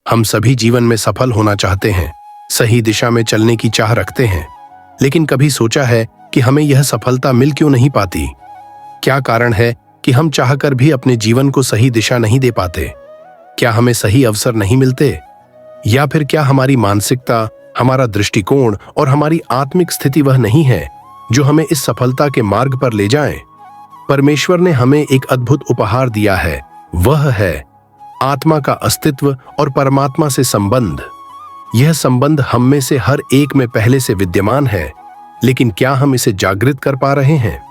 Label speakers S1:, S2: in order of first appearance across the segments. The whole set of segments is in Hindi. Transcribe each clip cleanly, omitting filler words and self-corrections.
S1: हम सभी जीवन में सफल होना चाहते हैं, सही दिशा में चलने की चाह रखते हैं, लेकिन कभी सोचा है कि हमें यह सफलता मिल क्यों नहीं पाती? क्या कारण है कि हम चाहकर भी अपने जीवन को सही दिशा नहीं दे पाते? क्या हमें सही अवसर नहीं मिलते? या फिर क्या हमारी मानसिकता, हमारा दृष्टिकोण और हमारी आत्मिक स्थिति वह नहीं है जो हमें इस सफलता के मार्ग पर ले जाए? परमेश्वर ने हमें एक अद्भुत उपहार दिया है, वह है आत्मा का अस्तित्व और परमात्मा से संबंध। यह संबंध हम में से हर एक में पहले से विद्यमान है, लेकिन क्या हम इसे जागृत कर पा रहे हैं?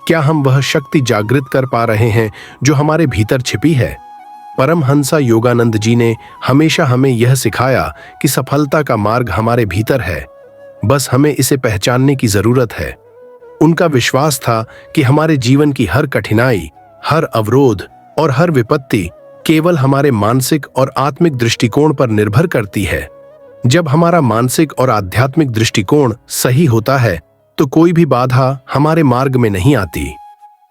S1: क्या हम वह शक्ति जागृत कर पा रहे हैं जो हमारे भीतर छिपी है? परमहंसा योगानंद जी ने हमेशा हमें यह सिखाया कि सफलता का मार्ग हमारे भीतर है, बस हमें इसे पहचानने की जरूरत है। उनका विश्वास था कि हमारे जीवन की हर कठिनाई, हर अवरोध और हर विपत्ति केवल हमारे मानसिक और आत्मिक दृष्टिकोण पर निर्भर करती है। जब हमारा मानसिक और आध्यात्मिक दृष्टिकोण सही होता है तो कोई भी बाधा हमारे मार्ग में नहीं आती।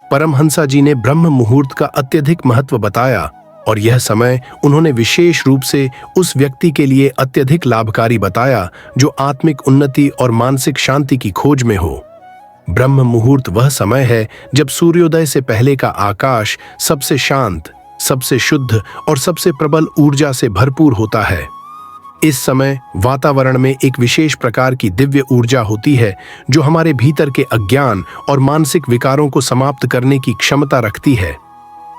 S1: परमहंसा जी ने ब्रह्म मुहूर्त का अत्यधिक महत्व बताया और यह समय उन्होंने विशेष रूप से उस व्यक्ति के लिए अत्यधिक लाभकारी बताया जो आत्मिक उन्नति और मानसिक शांति की खोज में हो। ब्रह्म मुहूर्त वह समय है जब सूर्योदय से पहले का आकाश सबसे शांत, सबसे शुद्ध और सबसे प्रबल ऊर्जा से भरपूर होता है। इस समय वातावरण में एक विशेष प्रकार की दिव्य ऊर्जा होती है जो हमारे भीतर के अज्ञान और मानसिक विकारों को समाप्त करने की क्षमता रखती है।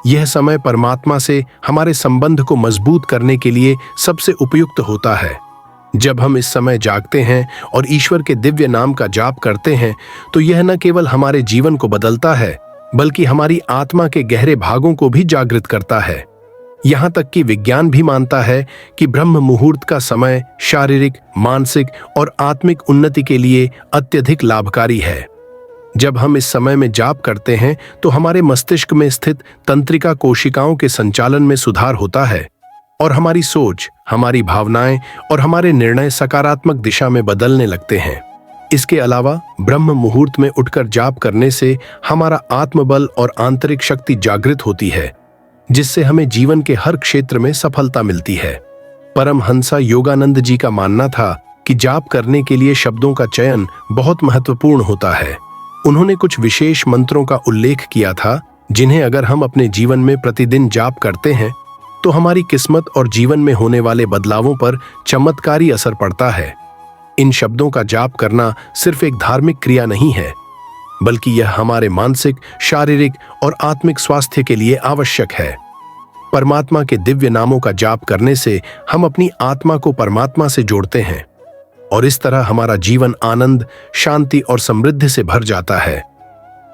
S1: यह समय परमात्मा से हमारे संबंध को मजबूत करने के लिए सबसे उपयुक्त होता है। जब हम इस समय जागते हैं और ईश्वर के दिव्य नाम का जाप करते हैं तो यह न केवल हमारे जीवन को बदलता है, बल्कि हमारी आत्मा के गहरे भागों को भी जागृत करता है। यहां तक कि विज्ञान भी मानता है कि ब्रह्म मुहूर्त का समय शारीरिक, मानसिक और आत्मिक उन्नति के लिए अत्यधिक लाभकारी है। जब हम इस समय में जाप करते हैं तो हमारे मस्तिष्क में स्थित तंत्रिका कोशिकाओं के संचालन में सुधार होता है और हमारी सोच, हमारी भावनाएं और हमारे निर्णय सकारात्मक दिशा में बदलने लगते हैं। इसके अलावा ब्रह्म मुहूर्त में उठकर जाप करने से हमारा आत्मबल और आंतरिक शक्ति जागृत होती है, जिससे हमें जीवन के हर क्षेत्र में सफलता मिलती है। परमहंसा योगानंद जी का मानना था कि जाप करने के लिए शब्दों का चयन बहुत महत्वपूर्ण होता है। उन्होंने कुछ विशेष मंत्रों का उल्लेख किया था जिन्हें अगर हम अपने जीवन में प्रतिदिन जाप करते हैं तो हमारी किस्मत और जीवन में होने वाले बदलावों पर चमत्कारी असर पड़ता है। इन शब्दों का जाप करना सिर्फ एक धार्मिक क्रिया नहीं है, बल्कि यह हमारे मानसिक, शारीरिक और आत्मिक स्वास्थ्य के लिए आवश्यक है। परमात्मा के दिव्य नामों का जाप करने से हम अपनी आत्मा को परमात्मा से जोड़ते हैं और इस तरह हमारा जीवन आनंद, शांति और समृद्धि से भर जाता है।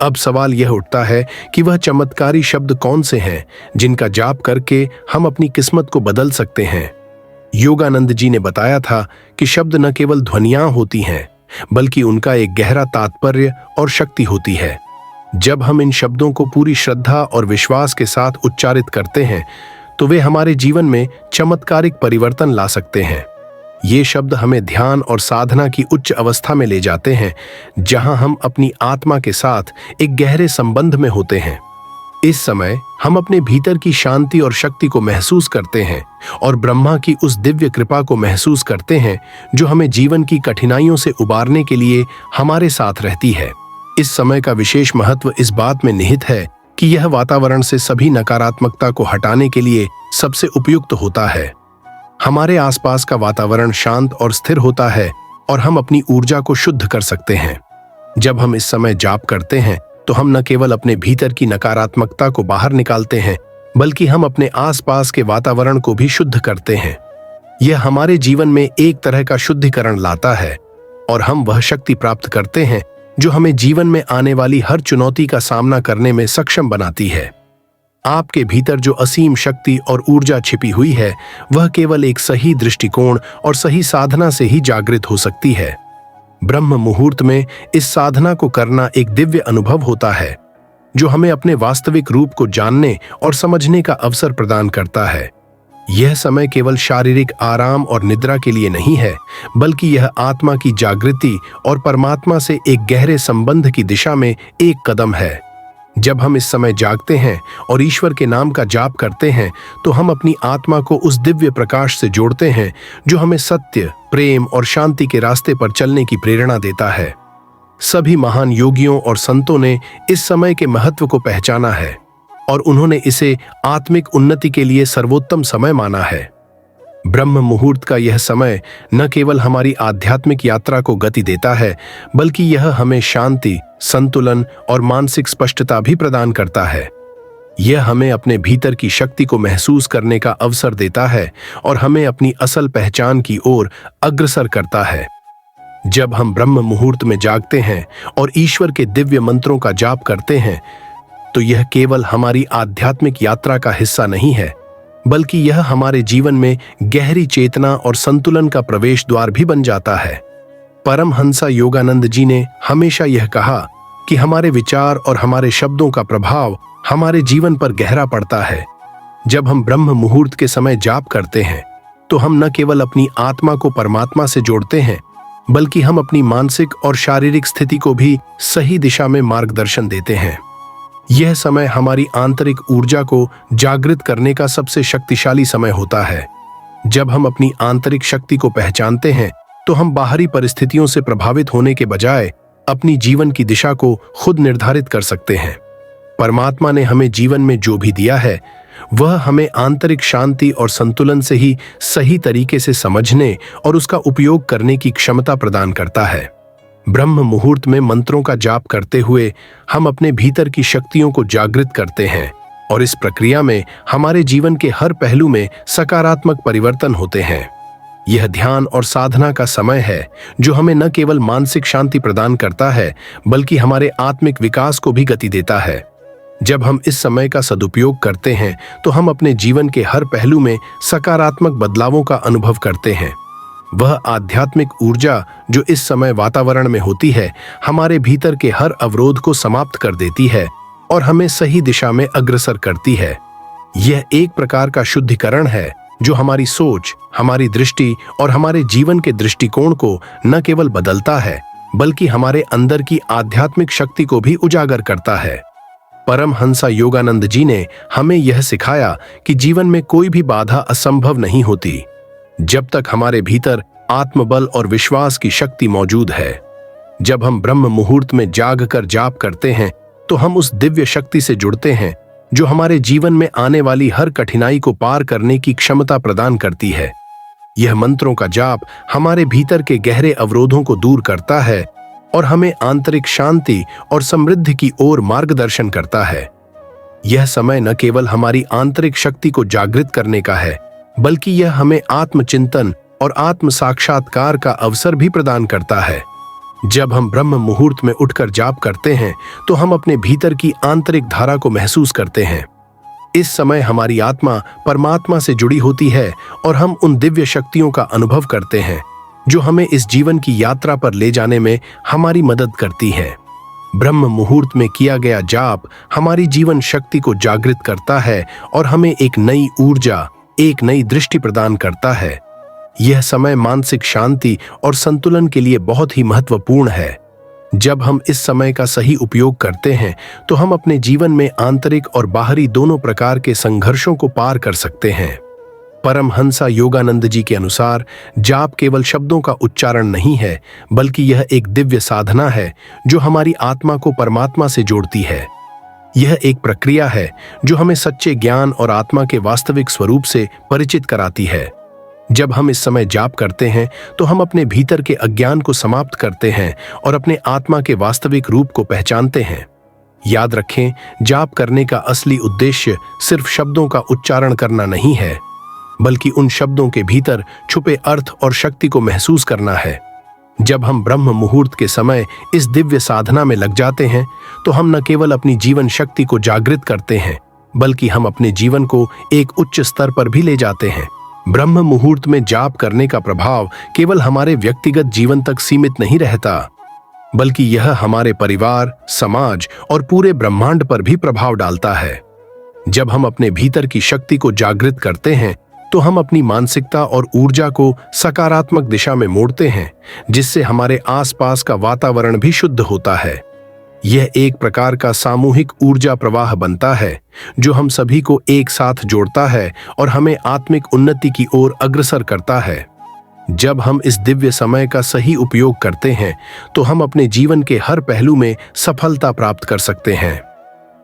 S1: अब सवाल यह उठता है कि वह चमत्कारी शब्द कौन से हैं जिनका जाप करके हम अपनी किस्मत को बदल सकते हैं। योगानंद जी ने बताया था कि शब्द न केवल ध्वनियां होती हैं, बल्कि उनका एक गहरा तात्पर्य और शक्ति होती है। जब हम इन शब्दों को पूरी श्रद्धा और विश्वास के साथ उच्चारित करते हैं तो वे हमारे जीवन में चमत्कारिक परिवर्तन ला सकते हैं। ये शब्द हमें ध्यान और साधना की उच्च अवस्था में ले जाते हैं, जहां हम अपनी आत्मा के साथ एक गहरे संबंध में होते हैं। इस समय हम अपने भीतर की शांति और शक्ति को महसूस करते हैं और ब्रह्मा की उस दिव्य कृपा को महसूस करते हैं जो हमें जीवन की कठिनाइयों से उबारने के लिए हमारे साथ रहती है। इस समय का विशेष महत्व इस बात में निहित है कि यह वातावरण से सभी नकारात्मकता को हटाने के लिए सबसे उपयुक्त होता है। हमारे आसपास का वातावरण शांत और स्थिर होता है और हम अपनी ऊर्जा को शुद्ध कर सकते हैं। जब हम इस समय जाप करते हैं तो हम न केवल अपने भीतर की नकारात्मकता को बाहर निकालते हैं, बल्कि हम अपने आसपास के वातावरण को भी शुद्ध करते हैं। यह हमारे जीवन में एक तरह का शुद्धिकरण लाता है और हम वह शक्ति प्राप्त करते हैं जो हमें जीवन में आने वाली हर चुनौती का सामना करने में सक्षम बनाती है। आपके भीतर जो असीम शक्ति और ऊर्जा छिपी हुई है, वह केवल एक सही दृष्टिकोण और सही साधना से ही जागृत हो सकती है। ब्रह्म मुहूर्त में इस साधना को करना एक दिव्य अनुभव होता है जो हमें अपने वास्तविक रूप को जानने और समझने का अवसर प्रदान करता है। यह समय केवल शारीरिक आराम और निद्रा के लिए नहीं है, बल्कि यह आत्मा की जागृति और परमात्मा से एक गहरे संबंध की दिशा में एक कदम है। जब हम इस समय जागते हैं और ईश्वर के नाम का जाप करते हैं तो हम अपनी आत्मा को उस दिव्य प्रकाश से जोड़ते हैं जो हमें सत्य, प्रेम और शांति के रास्ते पर चलने की प्रेरणा देता है। सभी महान योगियों और संतों ने इस समय के महत्व को पहचाना है और उन्होंने इसे आत्मिक उन्नति के लिए सर्वोत्तम समय माना है। ब्रह्म मुहूर्त का यह समय न केवल हमारी आध्यात्मिक यात्रा को गति देता है, बल्कि यह हमें शांति, संतुलन और मानसिक स्पष्टता भी प्रदान करता है। यह हमें अपने भीतर की शक्ति को महसूस करने का अवसर देता है और हमें अपनी असल पहचान की ओर अग्रसर करता है। जब हम ब्रह्म मुहूर्त में जागते हैं और ईश्वर के दिव्य मंत्रों का जाप करते हैं, तो यह केवल हमारी आध्यात्मिक यात्रा का हिस्सा नहीं है, बल्कि यह हमारे जीवन में गहरी चेतना और संतुलन का प्रवेश द्वार भी बन जाता है। परमहंसा योगानंद जी ने हमेशा यह कहा कि हमारे विचार और हमारे शब्दों का प्रभाव हमारे जीवन पर गहरा पड़ता है। जब हम ब्रह्म मुहूर्त के समय जाप करते हैं तो हम न केवल अपनी आत्मा को परमात्मा से जोड़ते हैं, बल्कि हम अपनी मानसिक और शारीरिक स्थिति को भी सही दिशा में मार्गदर्शन देते हैं। यह समय हमारी आंतरिक ऊर्जा को जागृत करने का सबसे शक्तिशाली समय होता है। जब हम अपनी आंतरिक शक्ति को पहचानते हैं तो हम बाहरी परिस्थितियों से प्रभावित होने के बजाय अपनी जीवन की दिशा को खुद निर्धारित कर सकते हैं। परमात्मा ने हमें जीवन में जो भी दिया है वह हमें आंतरिक शांति और संतुलन से ही सही तरीके से समझने और उसका उपयोग करने की क्षमता प्रदान करता है। ब्रह्म मुहूर्त में मंत्रों का जाप करते हुए हम अपने भीतर की शक्तियों को जागृत करते हैं और इस प्रक्रिया में हमारे जीवन के हर पहलू में सकारात्मक परिवर्तन होते हैं। यह ध्यान और साधना का समय है जो हमें न केवल मानसिक शांति प्रदान करता है, बल्कि हमारे आत्मिक विकास को भी गति देता है। जब हम इस समय का सदुपयोग करते हैं तो हम अपने जीवन के हर पहलू में सकारात्मक बदलावों का अनुभव करते हैं। वह आध्यात्मिक ऊर्जा जो इस समय वातावरण में होती है हमारे भीतर के हर अवरोध को समाप्त कर देती है और हमें सही दिशा में अग्रसर करती है। यह एक प्रकार का शुद्धिकरण है जो हमारी सोच, हमारी दृष्टि और हमारे जीवन के दृष्टिकोण को न केवल बदलता है, बल्कि हमारे अंदर की आध्यात्मिक शक्ति को भी उजागर करता है। परमहंसा योगानंद जी ने हमें यह सिखाया कि जीवन में कोई भी बाधा असंभव नहीं होती, जब तक हमारे भीतर आत्मबल और विश्वास की शक्ति मौजूद है। जब हम ब्रह्म मुहूर्त में जाग कर जाप करते हैं तो हम उस दिव्य शक्ति से जुड़ते हैं जो हमारे जीवन में आने वाली हर कठिनाई को पार करने की क्षमता प्रदान करती है। यह मंत्रों का जाप हमारे भीतर के गहरे अवरोधों को दूर करता है और हमें आंतरिक शांति और समृद्धि की ओर मार्गदर्शन करता है। यह समय न केवल हमारी आंतरिक शक्ति को जागृत करने का है, बल्कि यह हमें आत्मचिंतन और आत्म साक्षात्कार का अवसर भी प्रदान करता है। जब हम ब्रह्म मुहूर्त में उठकर जाप करते हैं तो हम अपने भीतर की आंतरिक धारा को महसूस करते हैं। इस समय हमारी आत्मा परमात्मा से जुड़ी होती है और हम उन दिव्य शक्तियों का अनुभव करते हैं जो हमें इस जीवन की यात्रा पर ले जाने में हमारी मदद करती है। ब्रह्म मुहूर्त में किया गया जाप हमारी जीवन शक्ति को जागृत करता है और हमें एक नई ऊर्जा, एक नई दृष्टि प्रदान करता है। यह समय मानसिक शांति और संतुलन के लिए बहुत ही महत्वपूर्ण है। जब हम इस समय का सही उपयोग करते हैं तो हम अपने जीवन में आंतरिक और बाहरी दोनों प्रकार के संघर्षों को पार कर सकते हैं। परमहंसा योगानंद जी के अनुसार जाप केवल शब्दों का उच्चारण नहीं है, बल्कि यह एक दिव्य साधना है जो हमारी आत्मा को परमात्मा से जोड़ती है। यह एक प्रक्रिया है जो हमें सच्चे ज्ञान और आत्मा के वास्तविक स्वरूप से परिचित कराती है। जब हम इस समय जाप करते हैं तो हम अपने भीतर के अज्ञान को समाप्त करते हैं और अपने आत्मा के वास्तविक रूप को पहचानते हैं। याद रखें, जाप करने का असली उद्देश्य सिर्फ शब्दों का उच्चारण करना नहीं है, बल्कि उन शब्दों के भीतर छुपे अर्थ और शक्ति को महसूस करना है। जब हम ब्रह्म मुहूर्त के समय इस दिव्य साधना में लग जाते हैं तो हम न केवल अपनी जीवन शक्ति को जागृत करते हैं, बल्कि हम अपने जीवन को एक उच्च स्तर पर भी ले जाते हैं। ब्रह्म मुहूर्त में जाप करने का प्रभाव केवल हमारे व्यक्तिगत जीवन तक सीमित नहीं रहता, बल्कि यह हमारे परिवार, समाज और पूरे ब्रह्मांड पर भी प्रभाव डालता है। जब हम अपने भीतर की शक्ति को जागृत करते हैं तो हम अपनी मानसिकता और ऊर्जा को सकारात्मक दिशा में मोड़ते हैं, जिससे हमारे आसपास का वातावरण भी शुद्ध होता है। यह एक प्रकार का सामूहिक ऊर्जा प्रवाह बनता है जो हम सभी को एक साथ जोड़ता है और हमें आत्मिक उन्नति की ओर अग्रसर करता है। जब हम इस दिव्य समय का सही उपयोग करते हैं तो हम अपने जीवन के हर पहलू में सफलता प्राप्त कर सकते हैं।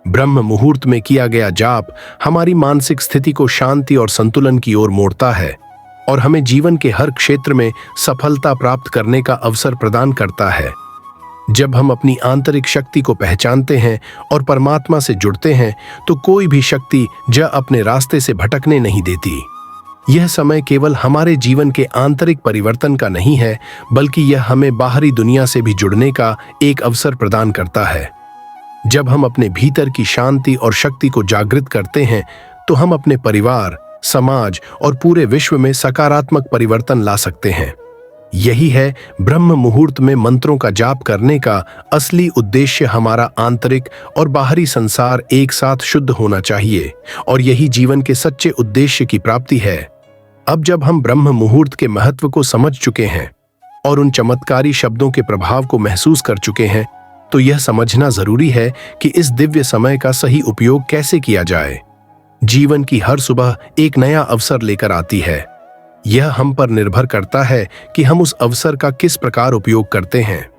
S1: ब्रह्म मुहूर्त में किया गया जाप हमारी मानसिक स्थिति को शांति और संतुलन की ओर मोड़ता है और हमें जीवन के हर क्षेत्र में सफलता प्राप्त करने का अवसर प्रदान करता है। जब हम अपनी आंतरिक शक्ति को पहचानते हैं और परमात्मा से जुड़ते हैं तो कोई भी शक्ति अपने रास्ते से भटकने नहीं देती। यह समय केवल हमारे जीवन के आंतरिक परिवर्तन का नहीं है, बल्कि यह हमें बाहरी दुनिया से भी जुड़ने का एक अवसर प्रदान करता है। जब हम अपने भीतर की शांति और शक्ति को जागृत करते हैं तो हम अपने परिवार, समाज और पूरे विश्व में सकारात्मक परिवर्तन ला सकते हैं। यही है ब्रह्म मुहूर्त में मंत्रों का जाप करने का असली उद्देश्य। हमारा आंतरिक और बाहरी संसार एक साथ शुद्ध होना चाहिए और यही जीवन के सच्चे उद्देश्य की प्राप्ति है। अब जब हम ब्रह्म मुहूर्त के महत्व को समझ चुके हैं और उन चमत्कारी शब्दों के प्रभाव को महसूस कर चुके हैं तो यह समझना जरूरी है कि इस दिव्य समय का सही उपयोग कैसे किया जाए। जीवन की हर सुबह एक नया अवसर लेकर आती है। यह हम पर निर्भर करता है कि हम उस अवसर का किस प्रकार उपयोग करते हैं।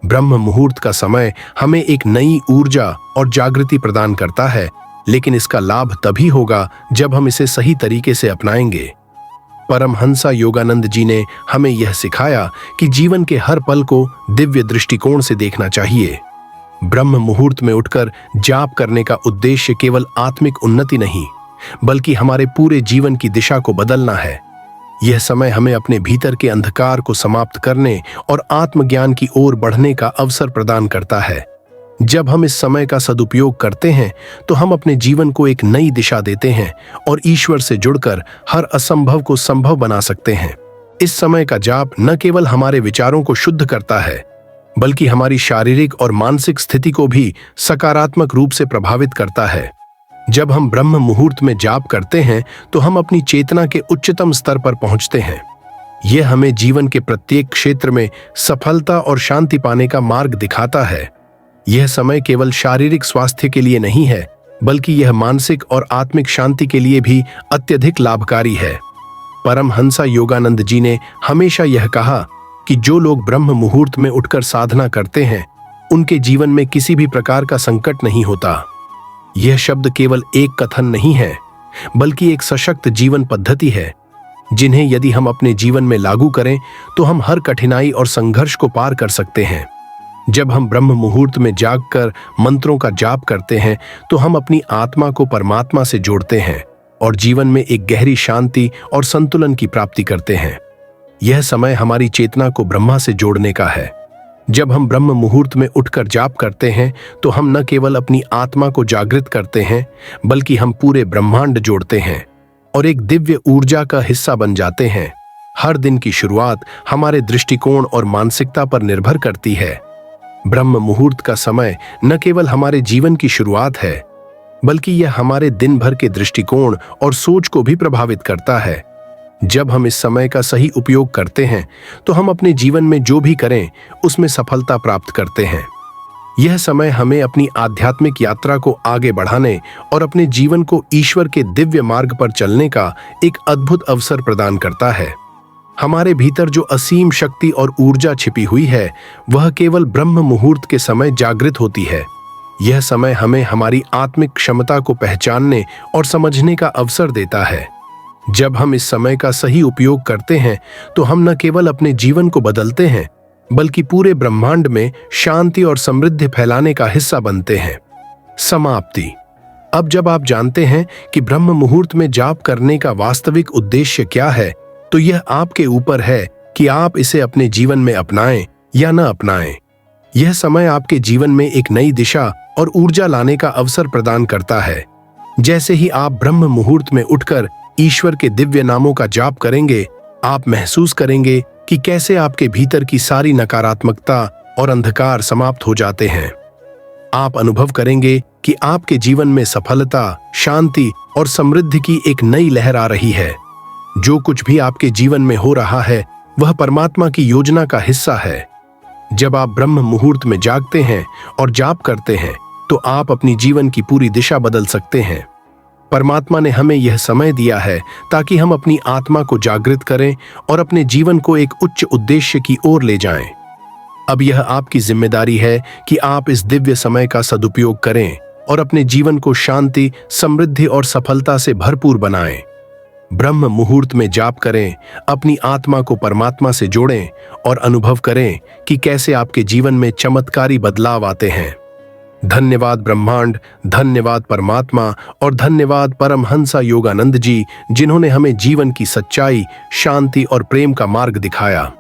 S1: ब्रह्म मुहूर्त का समय हमें एक नई ऊर्जा और जागृति प्रदान करता है, लेकिन इसका लाभ तभी होगा जब हम इसे सही तरीके से अपनाएंगे। परमहंसा योगानंद जी ने हमें यह सिखाया कि जीवन के हर पल को दिव्य दृष्टिकोण से देखना चाहिए। ब्रह्म मुहूर्त में उठकर जाप करने का उद्देश्य केवल आत्मिक उन्नति नहीं, बल्कि हमारे पूरे जीवन की दिशा को बदलना है। यह समय हमें अपने भीतर के अंधकार को समाप्त करने और आत्मज्ञान की ओर बढ़ने का अवसर प्रदान करता है। जब हम इस समय का सदुपयोग करते हैं तो हम अपने जीवन को एक नई दिशा देते हैं और ईश्वर से जुड़कर हर असंभव को संभव बना सकते हैं। इस समय का जाप न केवल हमारे विचारों को शुद्ध करता है, बल्कि हमारी शारीरिक और मानसिक स्थिति को भी सकारात्मक रूप से प्रभावित करता है। जब हम ब्रह्म मुहूर्त में जाप करते हैं तो हम अपनी चेतना के उच्चतम स्तर पर पहुंचते हैं। यह हमें जीवन के प्रत्येक क्षेत्र में सफलता और शांति पाने का मार्ग दिखाता है। यह समय केवल शारीरिक स्वास्थ्य के लिए नहीं है, बल्कि यह मानसिक और आत्मिक शांति के लिए भी अत्यधिक लाभकारी है। परमहंसा योगानंद जी ने हमेशा यह कहा कि जो लोग ब्रह्म मुहूर्त में उठकर साधना करते हैं उनके जीवन में किसी भी प्रकार का संकट नहीं होता। यह शब्द केवल एक कथन नहीं है, बल्कि एक सशक्त जीवन पद्धति है, जिन्हें यदि हम अपने जीवन में लागू करें तो हम हर कठिनाई और संघर्ष को पार कर सकते हैं। जब हम ब्रह्म मुहूर्त में जागकर मंत्रों का जाप करते हैं तो हम अपनी आत्मा को परमात्मा से जोड़ते हैं और जीवन में एक गहरी शांति और संतुलन की प्राप्ति करते हैं। यह समय हमारी चेतना को ब्रह्मा से जोड़ने का है। जब हम ब्रह्म मुहूर्त में उठकर जाप करते हैं तो हम न केवल अपनी आत्मा को जागृत करते हैं, बल्कि हम पूरे ब्रह्मांड जोड़ते हैं और एक दिव्य ऊर्जा का हिस्सा बन जाते हैं। हर दिन की शुरुआत हमारे दृष्टिकोण और मानसिकता पर निर्भर करती है। ब्रह्म मुहूर्त का समय न केवल हमारे जीवन की शुरुआत है, बल्कि यह हमारे दिन भर के दृष्टिकोण और सोच को भी प्रभावित करता है। जब हम इस समय का सही उपयोग करते हैं तो हम अपने जीवन में जो भी करें उसमें सफलता प्राप्त करते हैं। यह समय हमें अपनी आध्यात्मिक यात्रा को आगे बढ़ाने और अपने जीवन को ईश्वर के दिव्य मार्ग पर चलने का एक अद्भुत अवसर प्रदान करता है। हमारे भीतर जो असीम शक्ति और ऊर्जा छिपी हुई है वह केवल ब्रह्म मुहूर्त के समय जागृत होती है। यह समय हमें हमारी आत्मिक क्षमता को पहचानने और समझने का अवसर देता है। जब हम इस समय का सही उपयोग करते हैं तो हम न केवल अपने जीवन को बदलते हैं, बल्कि पूरे ब्रह्मांड में शांति और समृद्धि फैलाने का हिस्सा बनते हैं। समाप्ति। अब जब आप जानते हैं कि ब्रह्म मुहूर्त में जाप करने का वास्तविक उद्देश्य क्या है, तो यह आपके ऊपर है कि आप इसे अपने जीवन में अपनाएं या न अपनाएं। यह समय आपके जीवन में एक नई दिशा और ऊर्जा लाने का अवसर प्रदान करता है। जैसे ही आप ब्रह्म मुहूर्त में उठकर ईश्वर के दिव्य नामों का जाप करेंगे, आप महसूस करेंगे कि कैसे आपके भीतर की सारी नकारात्मकता और अंधकार समाप्त हो जाते हैं। आप अनुभव करेंगे कि आपके जीवन में सफलता, शांति और समृद्धि की एक नई लहर आ रही है। जो कुछ भी आपके जीवन में हो रहा है वह परमात्मा की योजना का हिस्सा है। जब आप ब्रह्म मुहूर्त में जागते हैं और जाप करते हैं तो आप अपनी जीवन की पूरी दिशा बदल सकते हैं। परमात्मा ने हमें यह समय दिया है ताकि हम अपनी आत्मा को जागृत करें और अपने जीवन को एक उच्च उद्देश्य की ओर ले जाएं। अब यह आपकी जिम्मेदारी है कि आप इस दिव्य समय का सदुपयोग करें और अपने जीवन को शांति, समृद्धि और सफलता से भरपूर बनाएं। ब्रह्म मुहूर्त में जाप करें, अपनी आत्मा को परमात्मा से जोड़ें और अनुभव करें कि कैसे आपके जीवन में चमत्कारी बदलाव आते हैं। धन्यवाद ब्रह्मांड, धन्यवाद परमात्मा और धन्यवाद परमहंसा योगानंद जी, जिन्होंने हमें जीवन की सच्चाई, शांति और प्रेम का मार्ग दिखाया।